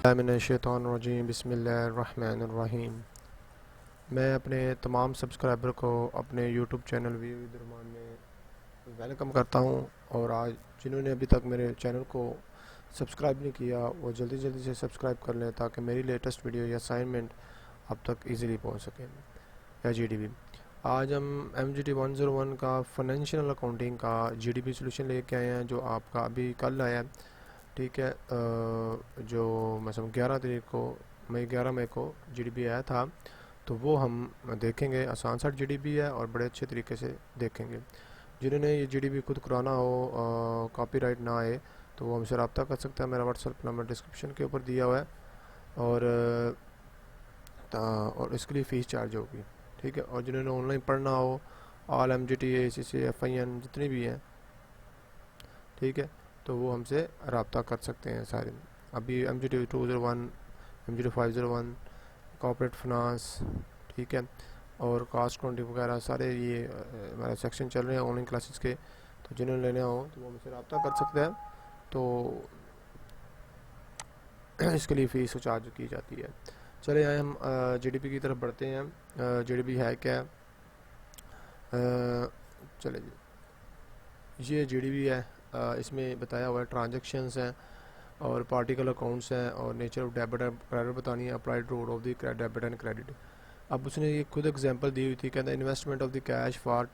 मिनश्शैतानिर्रजीम बिस्मिल्लाहिर्रहमानिर्रहीम। मैं अपने तमाम सब्सक्राइबर को अपने यूट्यूब चैनल वी विद में वेलकम करता हूं। और आज जिन्होंने अभी तक मेरे चैनल को सब्सक्राइब नहीं किया वो जल्दी जल्दी से सब्सक्राइब कर लें ताकि मेरी लेटेस्ट वीडियो या असाइनमेंट अब तक इजीली पहुंच सकें। या जीडीपी, आज हम MGT 101 का फाइनेंशियल अकाउंटिंग का जीडीपी सोल्यूशन लेके आए हैं जो आपका अभी कल आया है। ठीक है, जो मतलब 11 मई को जीडीपी आया था, तो वो हम देखेंगे। आसान सा जीडीपी है और बड़े अच्छे तरीके से देखेंगे। जिन्होंने ये जीडीपी खुद कराना हो, कॉपीराइट ना आए, तो वो हमसे रब्ता कर सकता है। मेरा व्हाट्सएप नंबर डिस्क्रिप्शन के ऊपर दिया हुआ है और इसके लिए फ़ीस चार्ज होगी। ठीक है, और जिन्होंने ऑनलाइन पढ़ना हो, ऑल MGT ACC FIN जितनी भी हैं, ठीक है, तो वो हमसे रब्ता कर सकते हैं सारे। अभी MGT 201, MGT 501, कॉर्पोरेट फाइनेंस, ठीक है, और कास्ट अकाउंटिंग वगैरह सारे ये हमारे सेक्शन चल रहे हैं ऑनलाइन क्लासेस के। तो जिन्होंने लेने हो तो वो हमसे रब्ता कर सकते हैं। तो इसके लिए फ़ीस चार्ज की जाती है। चले आए हम जीडीपी की तरफ बढ़ते हैं। जीडीपी है क्या? चले जी, ये जीडीपी है। इसमें बताया हुआ है ट्रांजैक्शंस हैं और पार्टिकल अकाउंट्स हैं और nature of debit and credit बतानी है, applied rule of the debit and credit. अब उसने ये खुद एग्जांपल दी हुई थी, कहता है investment of the cash for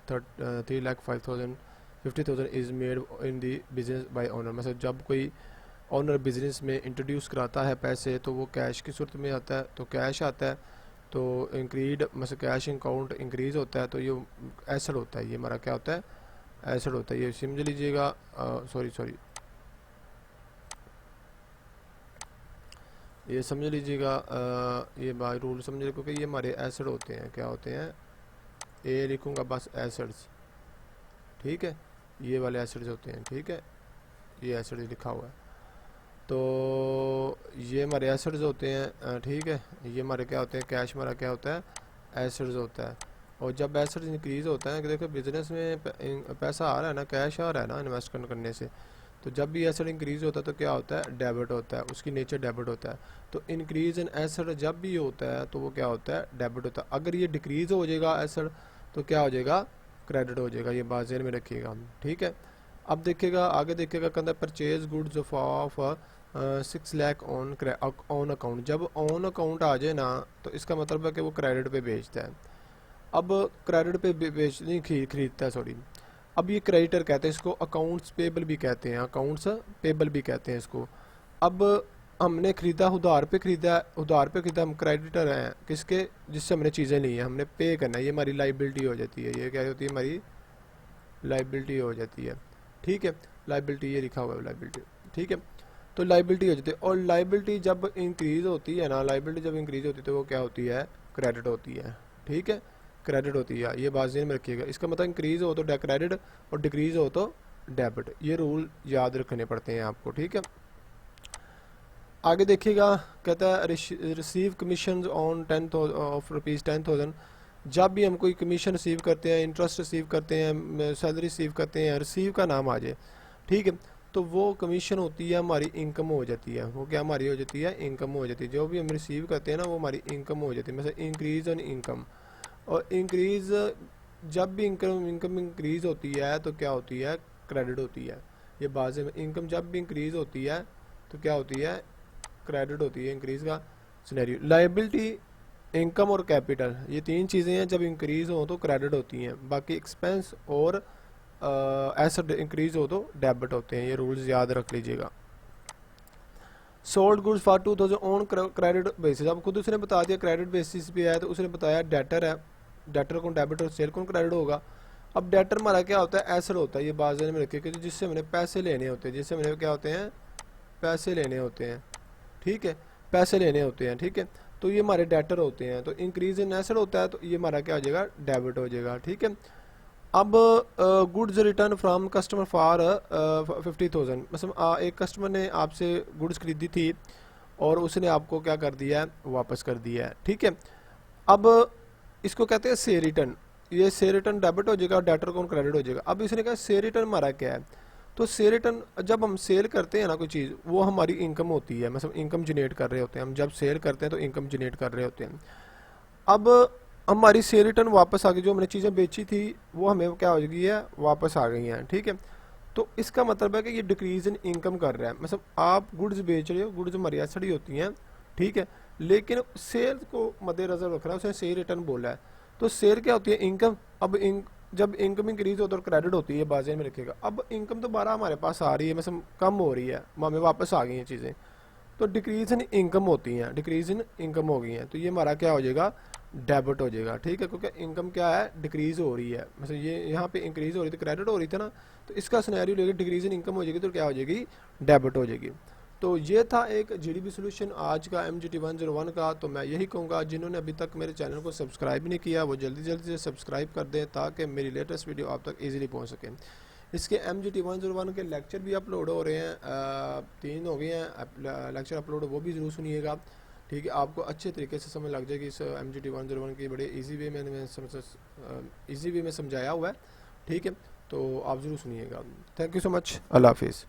3,50,000 is made in the business by owner. मतलब जब कोई ओनर बिजनेस में इंट्रोड्यूस कराता है पैसे तो वो कैश की सूरत में आता है, तो कैश आता है तो इंक्रीड मतलब कैश अकाउंट इंक्रीज़ होता है, तो ये एसेट होता है। ये हमारा क्या होता है? एसेट होता है। ये समझ लीजिएगा, सॉरी ये समझ लीजिएगा, ये बाय रूल समझ लीजिए, क्योंकि ये हमारे एसेट होते हैं। क्या होते हैं? ए लिखूंगा बस, एसेट्स। ठीक है, ये वाले एसेट्स होते हैं। ठीक है, ये एसेट्स लिखा हुआ है, तो ये हमारे एसेट्स होते हैं। ठीक है, ये हमारे क्या होते हैं? कैश हमारा क्या होता है? एसेट्स होता है। और जब एसेट्स इंक्रीज़ होता है कि देखो बिजनेस में पैसा आ रहा है ना, कैश आ रहा है ना इन्वेस्ट करने से, तो जब भी एसेट इंक्रीज़ होता है तो क्या होता है? डेबिट होता है। उसकी नेचर डेबिट होता है। तो इंक्रीज़ इन एसेट जब भी होता है तो वो क्या होता है? डेबिट होता है। अगर ये डिक्रीज़ हो जाएगा एसेट तो क्या हो जाएगा? क्रेडिट हो जाएगा। ये बात ज़हन में रखिएगा। ठीक है, अब देखिएगा, आगे देखिएगा, कहता है purchase goods of 6 lakh on account. जब ऑन अकाउंट आ जाए ना तो इसका मतलब है कि वो क्रेडिट पे बेचता है। अब क्रेडिट पे बेच नहीं खरीदता है, सॉरी। अब ये क्रेडिटर कहते हैं इसको, अकाउंट्स पेबल भी कहते हैं, अकाउंट्स पेबल भी कहते हैं इसको। अब हमने खरीदा, उधार पे खरीदा, हम क्रेडिटर हैं किसके? जिससे हमने चीज़ें ली हैं, हमने पे करना है, ये हमारी लाइबिलिटी हो जाती है। ये क्या होती है? हमारी लाइबिलिटी हो जाती है। ठीक है, लाइबिलिटी ये लिखा हुआ है, लाइबिलिटी। ठीक है, तो लाइबिलिटी हो जाती है। और लाइबिलिटी जब इंक्रीज़ होती है ना, लाइबिलिटी जब इंक्रीज़ होती है तो वो क्या होती है? क्रेडिट होती है। ठीक है, क्रेडिट होती है। ये बात ज़हन में रखिएगा। इसका मतलब इंक्रीज़ हो तो क्रेडिट और डिक्रीज़ हो तो डेबिट। ये रूल याद रखने पड़ते हैं आपको। ठीक है, आगे देखिएगा, कहता है रिसीव कमीशन ऑन 10,000। जब भी हम कोई कमीशन रिसीव करते हैं, इंटरेस्ट रिसीव करते हैं, सैलरी रिसीव करते हैं, रिसीव का नाम आ जाए, ठीक है, तो वो कमीशन होती है हमारी इनकम हो जाती है। वो क्या हमारी हो जाती है? इनकम हो जाती है। जो भी हम रिसीव करते हैं ना वो हमारी इनकम हो जाती है। मतलब इंक्रीज ऑन इनकम। और इंक्रीज जब भी इनकम इंक्रीज होती है तो क्या होती है? क्रेडिट होती है। ये बात है, इनकम जब भी इंक्रीज होती है तो क्या होती है? क्रेडिट होती है। इंक्रीज का सिनेरियो, लाइबिलिटी, इनकम और कैपिटल, ये तीन चीज़ें हैं जब इंक्रीज हो तो क्रेडिट होती हैं। बाकी एक्सपेंस और एसेट इंक्रीज हो तो डेबिट होते हैं। ये रूल्स याद रख लीजिएगा। Sold goods for 2,000 on credit basis. अब खुद उसने बता दिया क्रेडिट बेसिस पे है, तो उसने बताया डेटर है, डेटर कौन डेबिट और सेल कौन क्रेडिट होगा। अब डेटर हमारा क्या होता है? एसेट होता है। ये बात में रखिए कि जिससे हमने पैसे लेने होते हैं, जिससे हमने क्या होते हैं? पैसे लेने होते हैं। ठीक है, पैसे लेने होते हैं। ठीक है, तो ये हमारे डेटर होते हैं। तो इंक्रीज इन एसेट होता है तो ये हमारा क्या हो जाएगा? डेबिट हो जाएगा। ठीक है, अब goods return from customer for 50,000। मतलब एक कस्टमर ने आपसे गुड्स खरीदी थी और उसने आपको क्या कर दिया है? वापस कर दिया है। ठीक है, अब इसको कहते हैं से रिटर्न। ये से रिटर्न डेबिट हो जाएगा, डेटर कौन क्रेडिट हो जाएगा। अब इसने कहा से रिटर्न हमारा क्या है? तो सेल रिटर्न जब हम सेल करते हैं ना कोई चीज़, वो हमारी इनकम होती है, मतलब इनकम जनरेट कर रहे होते हैं हम, जब सेल करते हैं तो इनकम जनरेट कर रहे होते हैं। अब हमारी सेल रिटर्न वापस आ गई, जो हमने चीज़ें बेची थी वो हमें क्या हो गई है, वापस आ गई हैं, ठीक है। तो इसका मतलब है कि ये डिक्रीज इन इनकम कर रहा है, मतलब आप गुड्स बेच रहे हो, गुड्स हमारी एसेट ही होती हैं, ठीक है, लेकिन सेल को मद्देनजर रख रहा है, उसने सेल रिटर्न बोला है। तो सेल क्या होती है, इनकम। अब जब इनकम इंक्रीज होता है और क्रेडिट होती है, बाजार में रखेगा, अब इनकम दोबारा हमारे पास आ रही है, मतलब कम हो रही है, हमें वापस आ गई हैं चीज़ें, तो डिक्रीज इन इनकम होती हैं, डिक्रीज इन इनकम हो गई हैं, तो ये हमारा क्या हो जाएगा, डेबिट हो जाएगा, ठीक है, क्योंकि इनकम क्या है, डिक्रीज हो रही है, मतलब ये यहाँ पे इंक्रीज हो रही थी, क्रेडिट हो रही थी ना, तो इसका सिनेरियो लेके डिक्रीज इन इनकम हो जाएगी, तो क्या हो जाएगी, डेबिट हो जाएगी। तो ये था एक जीडीपी सोल्यूशन आज का MGT 101 का। तो मैं यही कहूँगा, जिन्होंने अभी तक मेरे चैनल को सब्सक्राइब नहीं किया वो जल्दी जल्दी से सब्सक्राइब कर दें, ताकि मेरी लेटेस्ट वीडियो आप तक ईजिली पहुँच सके। इसके MGT 101 के लेक्चर भी अपलोड हो रहे हैं, 3 हो गए हैं लेक्चर अपलोड, वो भी ज़रूर सुनिएगा, ठीक है। आपको अच्छे तरीके से समझ लग जाएगी इस MGT 101 की, बड़े ईजी वे में समझाया हुआ है, ठीक है। तो आप ज़रूर सुनिएगा। Thank you so much. अल्लाह हाफिज़।